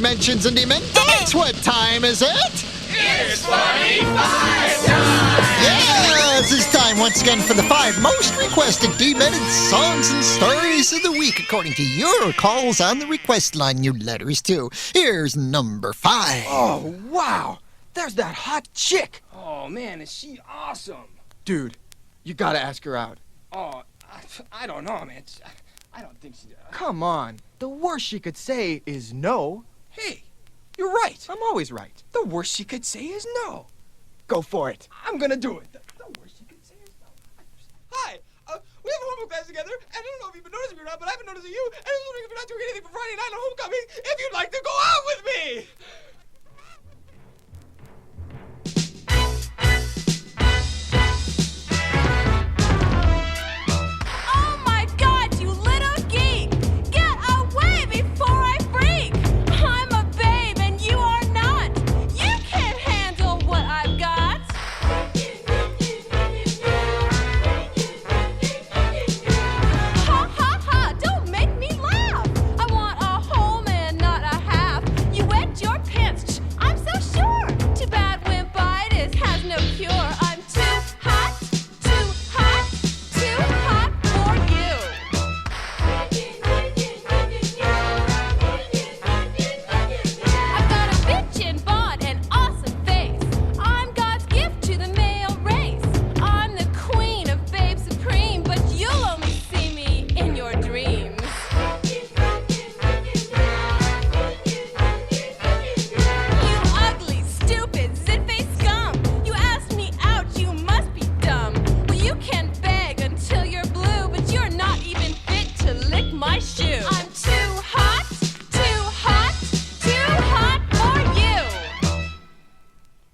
dimensions and Demento. What time is it? It's Funny 5 time! Yes, it's time once again for the 5 most requested demented songs and stories of the week, according to your calls on the request line, you letters too. Here's number 5. Oh, wow! There's that hot chick! Oh, man, is she awesome? Dude, you gotta ask her out. Oh, I don't know, man. I don't think she... Come on. The worst she could say is no. Hey, you're right. I'm always right. The worst she could say is no. Go for it. I'm gonna do it. The worst she could say is no. Hi, we have a homework class together, and I don't know if you've been noticing me or not, but I've been noticing you, and I was wondering if you're not doing anything for Friday night on homecoming, if you'd like to go out with me!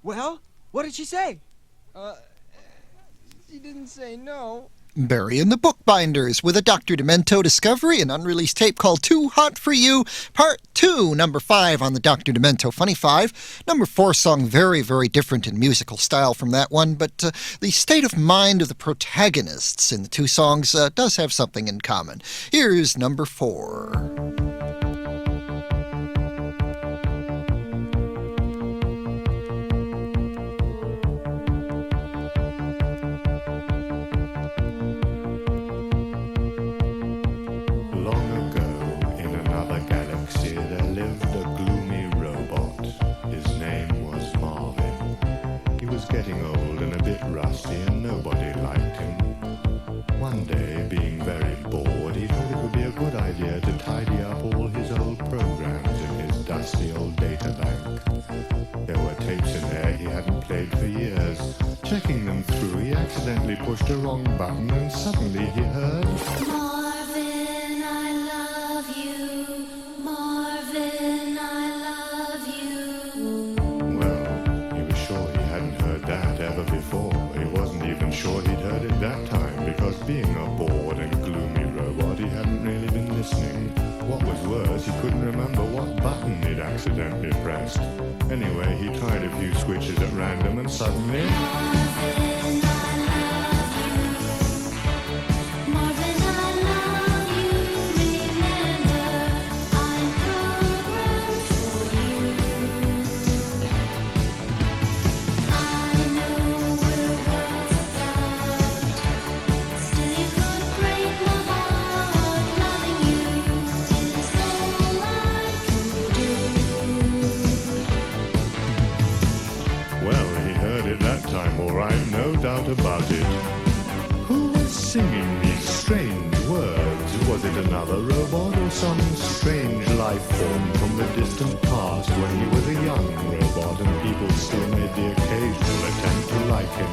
Well, what did she say? She didn't say no. Burying the Bookbinders with a Dr. Demento discovery, an unreleased tape called Too Hot for You, Part 2, number 5 on the Dr. Demento Funny 5. Number 4 song, very, very different in musical style from that one, but the state of mind of the protagonists in the two songs does have something in common. Here's number 4. Getting old and a bit rusty, and nobody liked him. One day, being very bored, he thought it would be a good idea to tidy up all his old programs in his dusty old data bank. There were tapes in there he hadn't played for years. Checking them through, he accidentally pushed a wrong button, and suddenly he heard... Marvin, I love you. Marvin, I love you. Well, he was sure he hadn't heard that ever before. He wasn't even sure he'd heard it that time, because being a bored and gloomy robot, he hadn't really been listening. What was worse, he couldn't remember what button he'd accidentally pressed. Anyway, he tried a few switches at random, and suddenly... Marvin, I love you. Marvin, I love you. Remember, I'm programmed for you. I know we're worlds apart. Still you could break my heart. Loving you is all I can do. Well, he heard it that time, all right, no doubt about it. Who was singing these strange words? Was it another robot or some strange life form from the distant past when he was a young robot and people still made the occasional attempt to like him?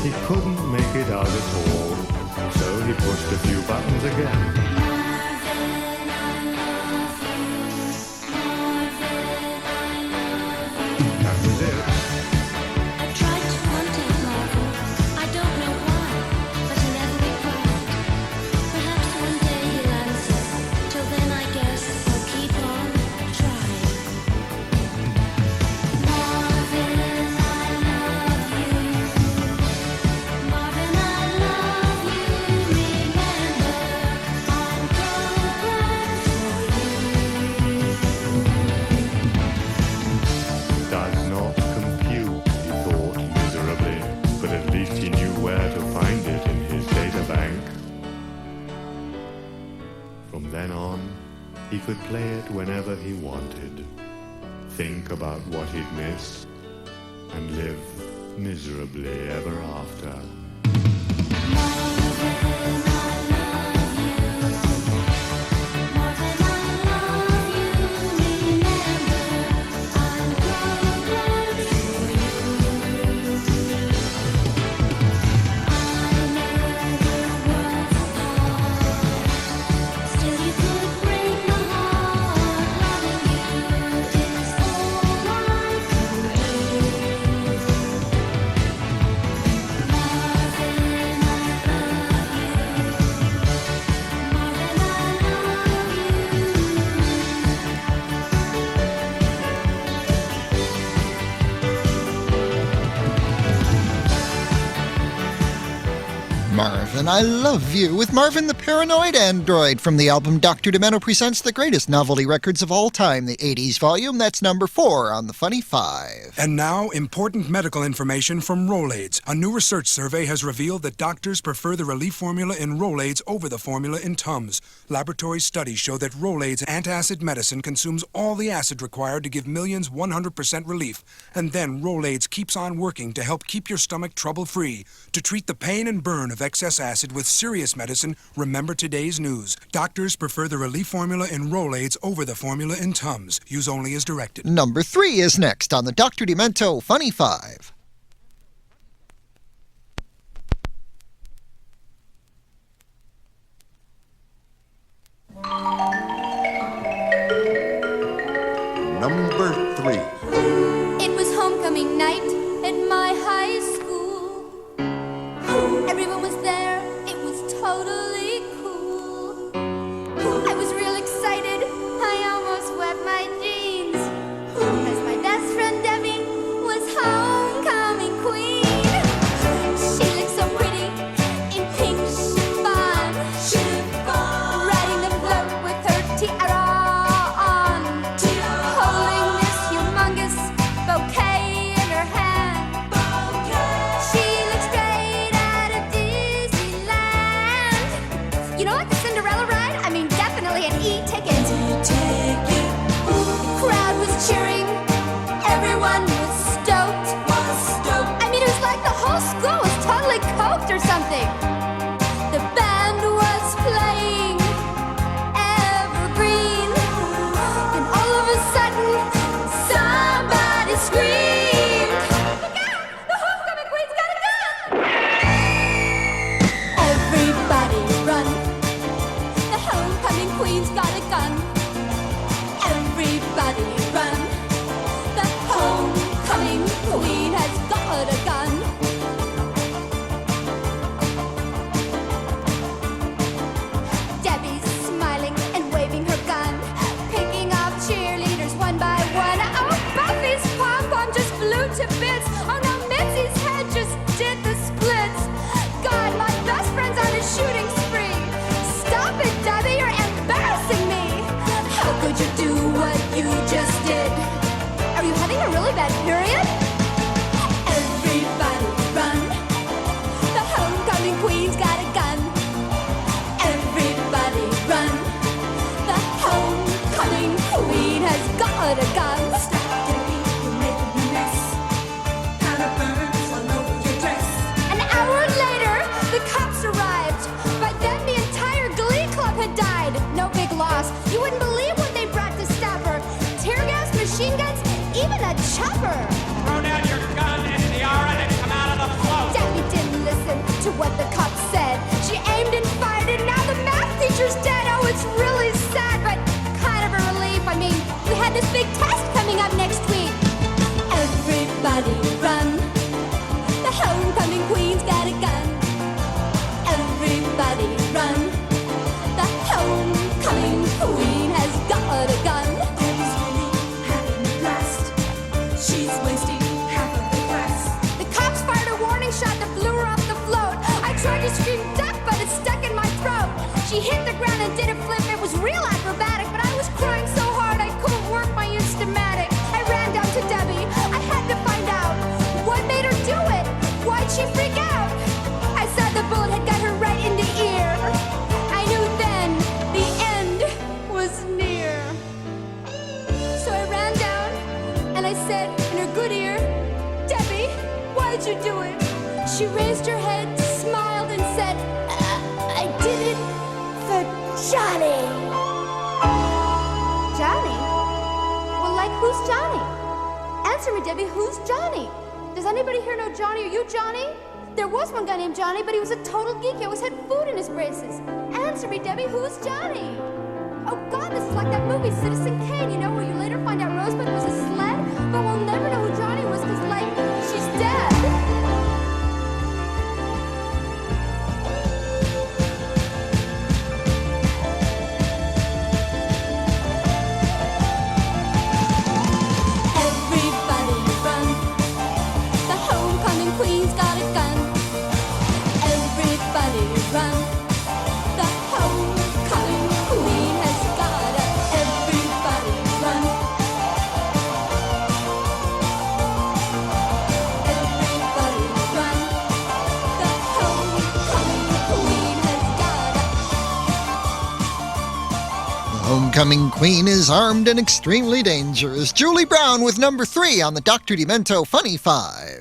He couldn't make it out at all, so he pushed a few buttons again. Marvin, I love you. Marvin, I love you. That was it. I tried to contact Marvin. I don't know why, but he never replied. Perhaps one day he'll answer. Till then, I guess I'll keep on trying. Marvin, I love you. Marvin, I love you. Remember, I'm he could play it whenever he wanted, think about what he'd missed, and live miserably ever after. Marvin, I Love You, with Marvin the Paranoid Android from the album Dr. Demento Presents the Greatest Novelty Records of All Time, the 80s volume. That's number 4 on the Funny 5. And now, important medical information from Rolaids. A new research survey has revealed that doctors prefer the relief formula in Rolaids over the formula in Tums. Laboratory studies show that Rolaids antacid medicine consumes all the acid required to give millions 100% relief. And then Rolaids keeps on working to help keep your stomach trouble-free. To treat the pain and burn of excess acid with serious medicine, remember today's news. Doctors prefer the relief formula in Rolaids over the formula in Tums. Use only as directed. Number 3 is next on the Dr. Demento Funny 5. Number 3. It was homecoming night at my high school. Everyone was there, it was totally cool. I was real excited, I almost wet my jeans, as my best friend Debbie was homecoming queen. She looked so pretty in pink chiffon, riding the float with her tiara on, holding this humongous bouquet in her hand. She looked straight out of Disneyland. You know what, the Cinderella ride? I mean, definitely an E-ticket. Crowd was cheering, everyone was stoked. I mean, it was like the whole school was totally coked or something. The band was playing Evergreen, and all of a sudden, somebody screamed, "Look out! The homecoming queen's got a gun!" Everybody run! The homecoming queen's got a gun. Everybody run! The homecoming queen has got a gun. Debbie's smiling and waving her gun, picking off cheerleaders one by one. Oh, Buffy's pom-pom just flew to bits. Oh no, Mitzi's head just did the splits. God, my best friend's on a shooting spree. Stop it, Debbie, you're embarrassing me. How could you do what you just did? Are you having a really bad period? Everybody run. The homecoming queen's got a gun. Everybody run. The homecoming queen has got a gun. Stop, Debbie, you're making a mess. Powder burns all over your dress. An hour later, the cops arrived. By then, the entire glee club had died. No big loss. You wouldn't believe what they brought to stop her. Tear gas, machine guns, even a chopper. Throw down your gun and tiara and come out of the float. Debbie didn't listen to what the cops said. She aimed and fired, and now the math teacher's dead. Oh, it's really sad, but kind of a relief. I mean, we had this big test coming up next week. Everybody run. The homecoming queen's got a gun. Everybody run. The homecoming queen has got a gun. Debbie's really having a blast. She's wasting half of the class. The cops fired a warning shot that blew her off the float. I tried to scream duck, but it stuck in my throat. She hit the ground and did a flip. It was real acrobatic, but I was crying so hard I couldn't work my Instamatic. I ran down to Debbie. I had to find out what made her do it. Why'd she freak out? I saw the bullet had got her right in the ear. I knew then the end was near. She raised her head, smiled, and said, I did it for Johnny. Johnny? Well, like, who's Johnny? Answer me, Debbie, who's Johnny? Does anybody here know Johnny? Are you Johnny? There was one guy named Johnny, but he was a total geek. He always had food in his braces. Answer me, Debbie, who's Johnny? Oh, God, this is like that movie, Citizen Kane, you know, where you later find out Rosebud was a sled, but we'll never know who Johnny was because, like, she's dead. Everybody run. The homecoming queen's got a gun. Everybody run. The homecoming queen has got a. Everybody run. Everybody run. The homecoming queen has got a. The homecoming queen is armed and extremely dangerous. Julie Brown with number 3 on the Dr. Demento Funny 5.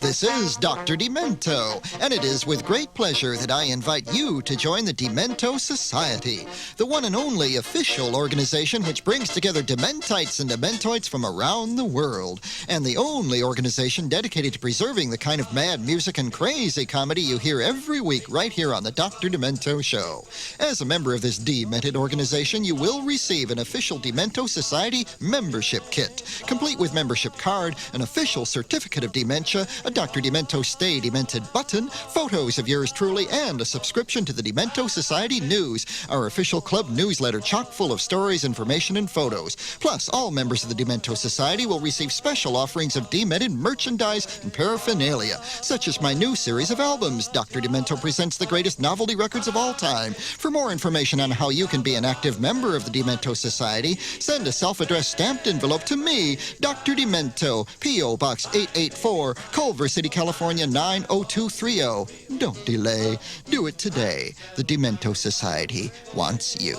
This is Dr. Demento, and it is with great pleasure that I invite you to join the Demento Society, the one and only official organization which brings together dementites and dementoids from around the world, and the only organization dedicated to preserving the kind of mad music and crazy comedy you hear every week right here on the Dr. Demento Show. As a member of this demented organization, you will receive an official Demento Society membership kit, complete with membership card, an official certificate of dementia, a Dr. Demento Stay Demented button, photos of yours truly, and a subscription to the Demento Society News, our official club newsletter chock full of stories, information, and photos. Plus, all members of the Demento Society will receive special offerings of demented merchandise and paraphernalia, such as my new series of albums, Dr. Demento Presents the Greatest Novelty Records of All Time. For more information on how you can be an active member of the Demento Society, send a self-addressed stamped envelope to me, Dr. Demento, P.O. Box 884, Culver City, California 90230. Don't delay. Do it today. The Demento Society wants you.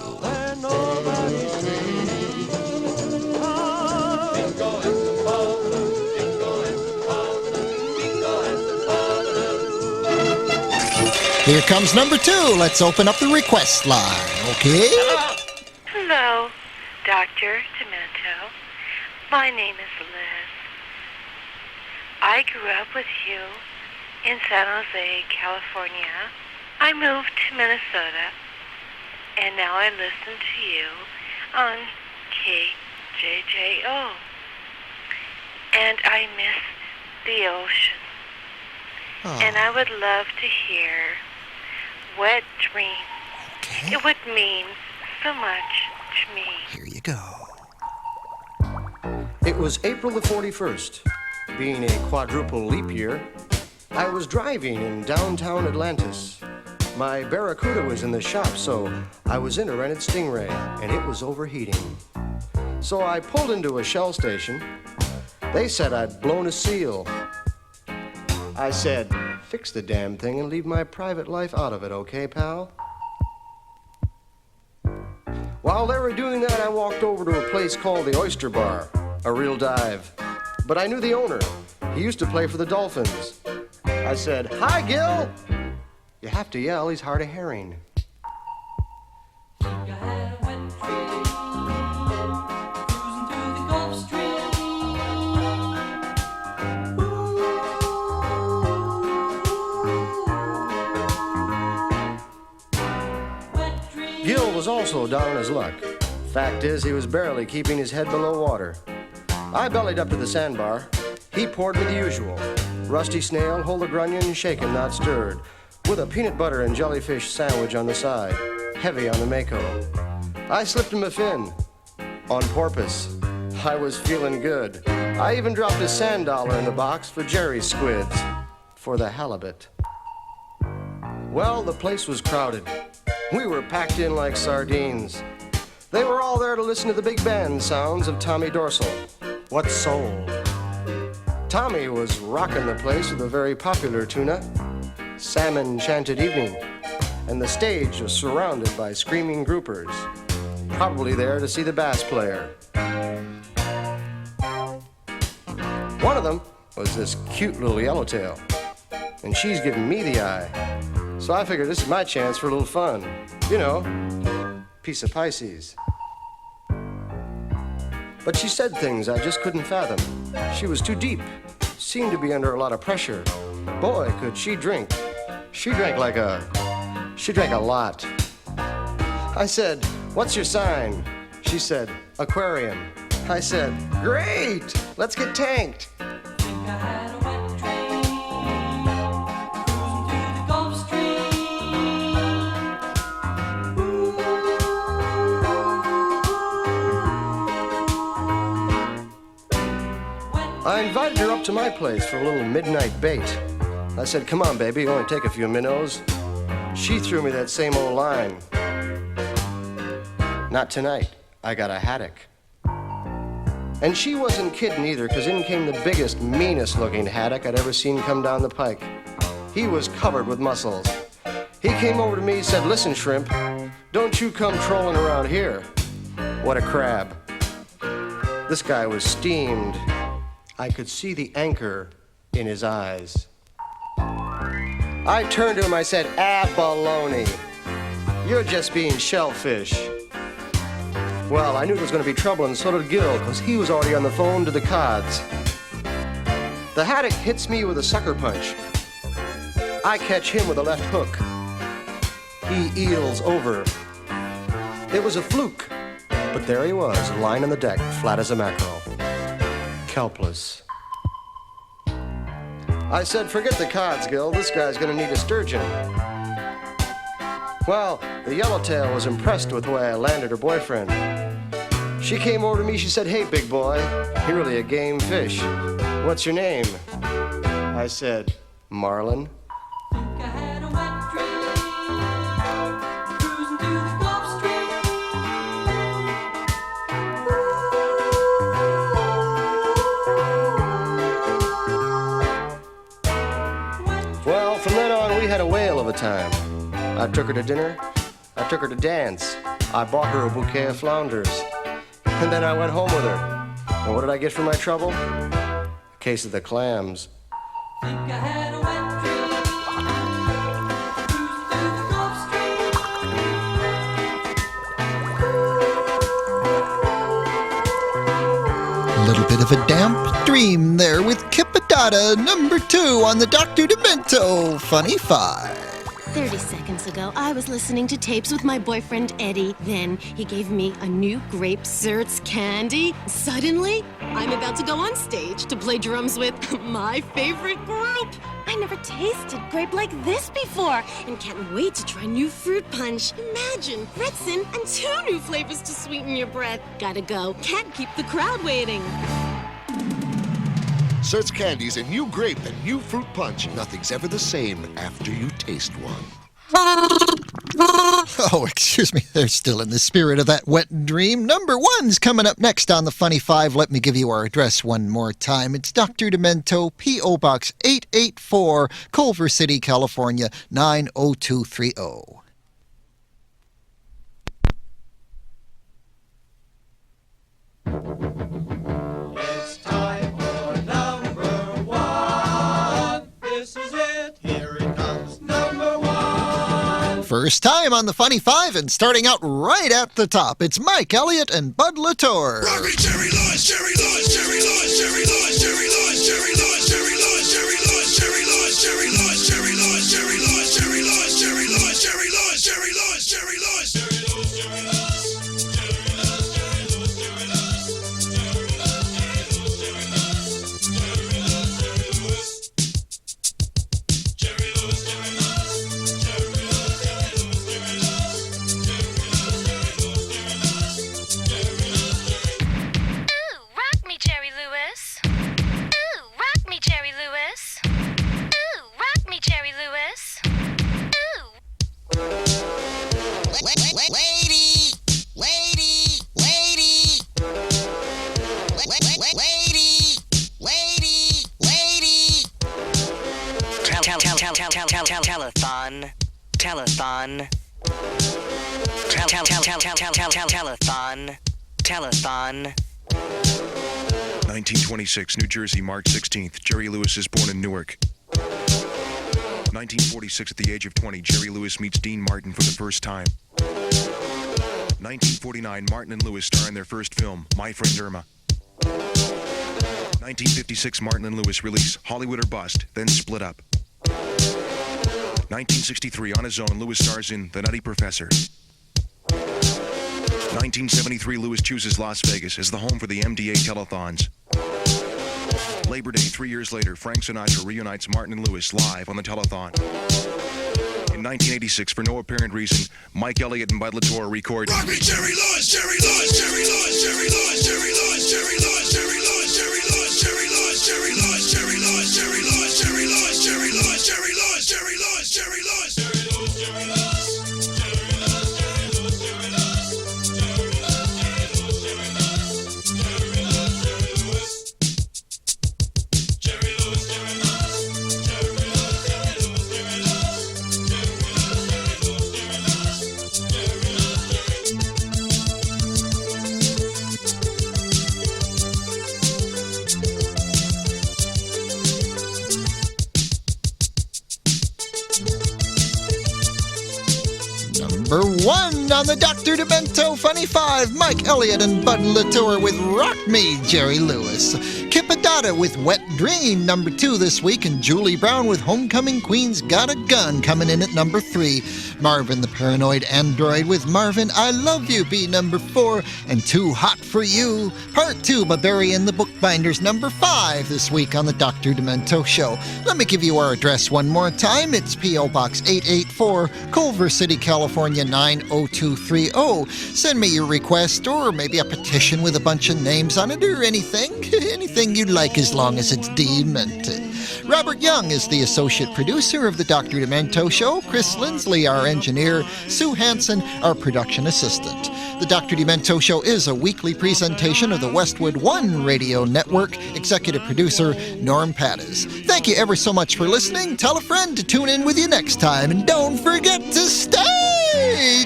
Here comes number 2. Let's open up the request line, okay? Hello, Dr. Demento. My name is Liz. I grew up with you in San Jose, California. I moved to Minnesota, and now I listen to you on KJJO. And I miss the ocean. And I would love to hear Wet Dream. Okay. It would mean so much to me. Here you go. It was April the 41st. Being a quadruple leap year, I was driving in downtown Atlantis. My Barracuda was in the shop, so I was in a rented Stingray, and it was overheating. So I pulled into a Shell station. They said I'd blown a seal. I said, fix the damn thing and leave my private life out of it, okay, pal? While they were doing that, I walked over to a place called the Oyster Bar, a real dive. But I knew the owner. He used to play for the Dolphins. I said, hi, Gil! You have to yell, he's hard of hearing. Gil was also down on his luck. Fact is, he was barely keeping his head below water. I bellied up to the sandbar. He poured me the usual. Rusty snail, hold a grunion, shaken, not stirred, with a peanut butter and jellyfish sandwich on the side, heavy on the Mako. I slipped him a fin, on porpoise. I was feeling good. I even dropped a sand dollar in the box for Jerry's squids, for the halibut. Well, the place was crowded. We were packed in like sardines. They were all there to listen to the big band sounds of Tommy Dorsal. What sold? Tommy was rocking the place with a very popular tuna, Salmon Enchanted Evening, and the stage was surrounded by screaming groupers, probably there to see the bass player. One of them was this cute little yellowtail. and she's giving me the eye. So I figured this is my chance for a little fun. You know, piece of Pisces. But she said things I just couldn't fathom. She was too deep, seemed to be under a lot of pressure. Boy, could she drink. She drank a lot. I said, "What's your sign?" She said, "Aquarium." I said, "Great, let's get tanked." I invited her up to my place for a little midnight bait. I said, "Come on, baby, only take a few minnows." She threw me that same old line. "Not tonight, I got a haddock." And she wasn't kidding either, because in came the biggest, meanest looking haddock I'd ever seen come down the pike. He was covered with muscles. He came over to me and said, "Listen, shrimp, don't you come trolling around here." What a crab. This guy was steamed. I could see the anchor in his eyes. I turned to him, I said, "Abalone. You're just being shellfish." Well, I knew there was going to be trouble, and so did Gil, because he was already on the phone to the cods. The haddock hits me with a sucker punch. I catch him with a left hook. He eels over. It was a fluke, but there he was, lying on the deck, flat as a mackerel. Helpless. I said, "Forget the cods, Gil. This guy's gonna need a sturgeon." Well, the yellowtail was impressed with the way I landed her boyfriend. She came over to me, she said, "Hey, big boy, you're really a game fish. What's your name?" I said, "Marlin." Well, from then on, we had a whale of a time. I took her to dinner. I took her to dance. I bought her a bouquet of flounders. And then I went home with her. And what did I get for my trouble? A case of the clams. Little bit of a damp dream there with Kippadata, number 2 on the Dr. Demento Funny 5. 30 seconds ago, I was listening to tapes with my boyfriend Eddie. Then he gave me a new grape Zertz candy. Suddenly, I'm about to go on stage to play drums with my favorite group. I never tasted grape like this before and can't wait to try new fruit punch. Imagine, Ritson and 2 new flavors to sweeten your breath. Gotta go. Can't keep the crowd waiting. Zertz candies and new grape and new fruit punch. Nothing's ever the same after you taste one. Oh, excuse me. They're still in the spirit of that wet dream. Number 1's coming up next on the Funny 5. Let me give you our address one more time. It's Dr. Demento, P.O. Box 884, Culver City, California, 90230. It's time for number 1. This is it. Here it comes. Number 1. First time on the Funny 5 and starting out right at the top. It's Mike Elliott and Bud Latour. Rock me, Jerry Lawrence, Jerry Lawrence, Jerry Lawrence, Jerry Lawrence, Jerry Lawrence, Jerry Lawrence, Jerry Lawrence, Jerry Lawrence, Jerry Lawrence, Jerry Lawrence, Jerry Lawrence, Jerry Lawrence, Jerry Lawrence, Jerry Lawrence, Jerry Lawrence, Jerry Lawrence, Jerry Lawrence, Jerry Telethon. 1926, New Jersey, March 16th. Jerry Lewis is born in Newark. 1946, at the age of 20, Jerry Lewis meets Dean Martin for the first time. 1949, Martin and Lewis star in their first film, My Friend Irma. 1956, Martin and Lewis release Hollywood or Bust, then split up. 1963, on his own, Lewis stars in The Nutty Professor. 1973, Lewis chooses Las Vegas as the home for the MDA telethons. Labor Day, 3 years later, Frank Sinatra reunites Martin and Lewis live on the telethon. In 1986, for no apparent reason, Mike Elliott and Bud Latour record Rock Me Jerry Lewis, Jerry Lewis, Jerry Lewis, Jerry Lewis, Jerry Lewis, Jerry Lewis, Jerry Lewis, Jerry Lewis, Jerry Lewis, Jerry Lewis, Jerry Lewis, Jerry Lewis, Jerry Lewis, Jerry Lewis, Jerry Lewis, Jerry Lewis, Jerry Lewis, Jerry Lewis, Jerry Lewis. Number 1 on the Dr. Demento Funny 5, Mike Elliott and Bud Latour with Rock Me, Jerry Lewis. Kip Adada with Wet Dream, number 2 this week, and Julie Brown with Homecoming Queen's Got a Gun coming in at number 3. Marvin the Paranoid Android with Marvin, I Love You be number 4, and Too Hot for You, Part 2 by Barry and the Bookbinders, number 5 this week on the Dr. Demento Show. Let me give you our address one more time. It's P.O. Box 884, Culver City, California 90230. Send me your request or maybe a petition with a bunch of names on it or anything. Anything you'd like as long as it's demented. Robert Young is the associate producer of the Dr. Demento Show. Chris Lindsley, our engineer. Sue Hansen, our production assistant. The Dr. Demento Show is a weekly presentation of the Westwood One Radio Network. Executive producer, Norm Pattis. Thank you ever so much for listening. Tell a friend to tune in with you next time. And don't forget to stay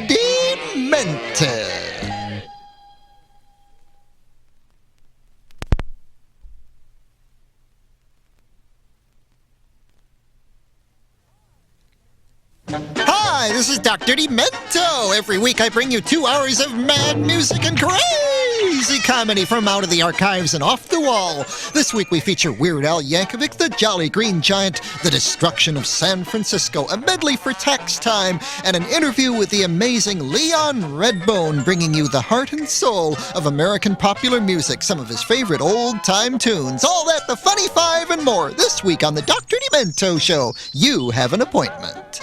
demented. Hi, this is Dr. Demento. Every week I bring you 2 hours of mad music and crazy comedy from out of the archives and off the wall. This week we feature Weird Al Yankovic, the Jolly Green Giant, The Destruction of San Francisco, a medley for tax time, and an interview with the amazing Leon Redbone, bringing you the heart and soul of American popular music, some of his favorite old-time tunes. All that, the Funny 5 and more, this week on the Dr. Demento Show. You have an appointment.